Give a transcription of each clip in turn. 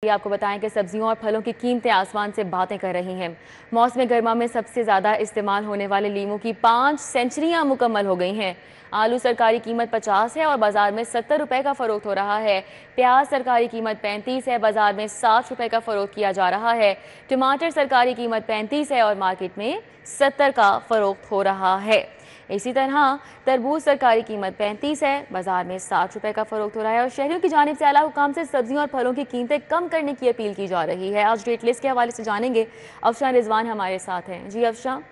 आपको बताएं कि सब्जियों और फलों की कीमतें आसमान से बातें कर रही हैं। मौसम गर्मा में सबसे ज़्यादा इस्तेमाल होने वाले लीमू की 5 सेंचुरियां मुकम्मल हो गई हैं। आलू सरकारी कीमत 50 है और बाजार में 70 रुपए का फरोख्त हो रहा है। प्याज सरकारी कीमत 35 है, बाजार में 60 रुपए का फरोख्त किया जा रहा है। टमाटर सरकारी कीमत 35 है और मार्केट में 70 का फरोख्त हो रहा है। इसी तरह तरबूज सरकारी कीमत 35 है, बाजार में 60 रुपए का फरोख्त हो रहा है। और शहरियों की जानिब से आला हुकाम से सब्जियों और फलों की कीमतें कम करने की अपील की जा रही है। आज रेट लिस्ट के हवाले से जानेंगे, अफशान रिजवान हमारे साथ हैं। जी अफशान।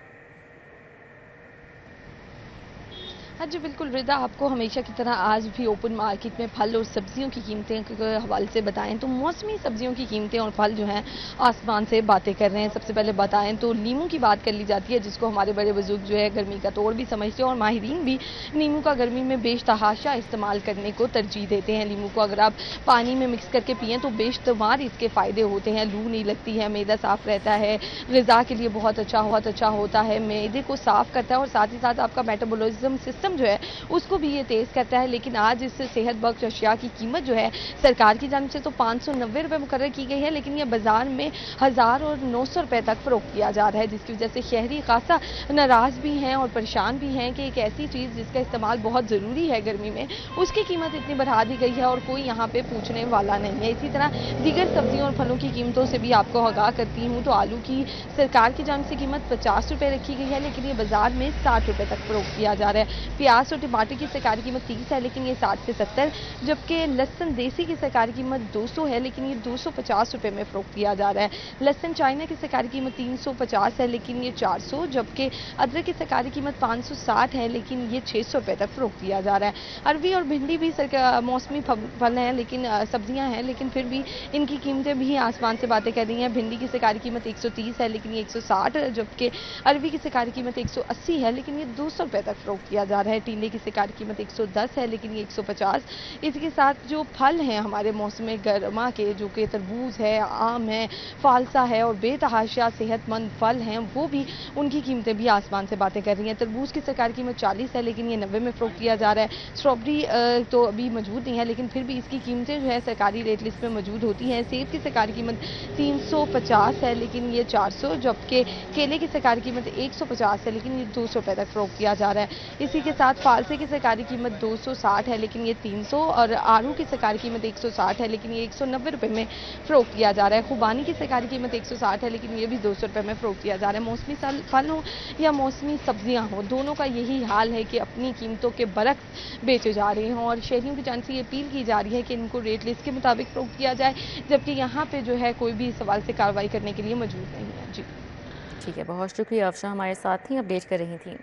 हाँ जी, बिल्कुल रिदा, आपको हमेशा की तरह आज भी ओपन मार्केट में फल और सब्जियों की कीमतें के हवाले से बताएं तो मौसमी सब्जियों की कीमतें और फल जो हैं आसमान से बातें कर रहे हैं। सबसे पहले बताएं तो नींबू की बात कर ली जाती है, जिसको हमारे बड़े बुजुर्ग जो है गर्मी का तौर भी समझते हैं और माहिरीन भी नींबू का गर्मी में बेशतहाशा इस्तेमाल करने को तरजीह देते हैं। नींबू को अगर आप पानी में मिक्स करके पिएँ तो बेशुमार इसके फ़ायदे होते हैं। लू नहीं लगती है, मैदा साफ़ रहता है, ग़िज़ा के लिए बहुत अच्छा होता है, मैदे को साफ़ करता है और साथ ही साथ आपका मेटाबॉलिज्म सिस्टम जो है उसको भी ये तेज़ करता है। लेकिन आज इस सेहत बख्श अशिया की कीमत जो है सरकार की जानिब से तो 590 रुपये मुकर्रर की गई है, लेकिन ये बाजार में 1000 और 900 रुपये तक फरोख्त किया जा रहा है, जिसकी वजह से शहरी खासा नाराज़ भी हैं और परेशान भी हैं कि एक ऐसी चीज़ जिसका इस्तेमाल बहुत ज़रूरी है गर्मी में, उसकी कीमत इतनी बढ़ा दी गई है और कोई यहाँ पे पूछने वाला नहीं है। इसी तरह दीगर सब्जियों और फलों की कीमतों से भी आपको आगाह करती हूँ तो आलू की सरकार की जानिब से कीमत 50 रुपये रखी गई है, लेकिन ये बाजार में 60 रुपये तक फरोख्त किया जा रहा है। प्याज और टमाटर की सरकारी कीमत 30 है, लेकिन ये 60 से 70, जबकि लहसुन देसी की सरकारी कीमत 200 है, लेकिन ये 250 रुपये में फरोख्त किया जा रहा है। लहसुन चाइना की सरकारी कीमत 350 है, लेकिन ये 400, जबकि अदरक की सरकारी कीमत 560 है, लेकिन ये 600 रुपये तक फरोख्त किया जा रहा है। अरबी और भिंडी भी मौसमी फल हैं, लेकिन सब्जियां हैं, लेकिन फिर भी इनकी कीमतें भी आसमान से बातें कर रही हैं। भिंडी की सरकारी कीमत 130 है, लेकिन ये 160, जबकि अरबी की सरकारी कीमत 180 है, लेकिन ये 200 रुपये तक फरोख्त किया जा रहा है। टींडे की सरकारी कीमत 110 है, लेकिन ये 150। इसके साथ जो फल हैं हमारे मौसम गर्मा के, जो कि तरबूज है, आम है, फालसा है और बेतहाशा सेहतमंद फल हैं, वो भी उनकी कीमतें भी आसमान से बातें कर रही हैं। तरबूज की सरकारी कीमत 40 है, लेकिन ये 90 में फरोख्त किया जा रहा है। स्ट्रॉबेरी तो अभी मौजूद नहीं है, लेकिन फिर भी इसकी कीमतें जो है सरकारी रेट लिस्ट में मौजूद होती हैं। सेब की सरकारी कीमत 350 है, लेकिन ये 400, जबकि केले की सरकारी कीमत 150 है, लेकिन ये 200 रुपये तक फरोख्त किया जा रहा है। इसी के साथ फालसे की सरकारी कीमत 260 है, लेकिन ये 300 और आड़ू की सरकारी कीमत 160 है, लेकिन ये 190 रुपये में फरोख्त किया जा रहा है। खुबानी की सरकारी कीमत 160 है, लेकिन ये भी 200 रुपये में फरोख्त किया जा रहा है। मौसमी फल हो या मौसमी सब्जियां हो, दोनों का यही हाल है कि अपनी कीमतों के बरक्स बेचे जा रहे हैं और शहरियों की जानिब से ये अपील की जा रही है कि इनको रेट लिस्ट के मुताबिक फरोख्त किया जाए, जबकि यहाँ पे जो है कोई भी सवाल से कार्रवाई करने के लिए मौजूद नहीं है। जी ठीक है, बहुत शुक्रिया अफशान, हमारे साथ ही अपडेट कर रही थी।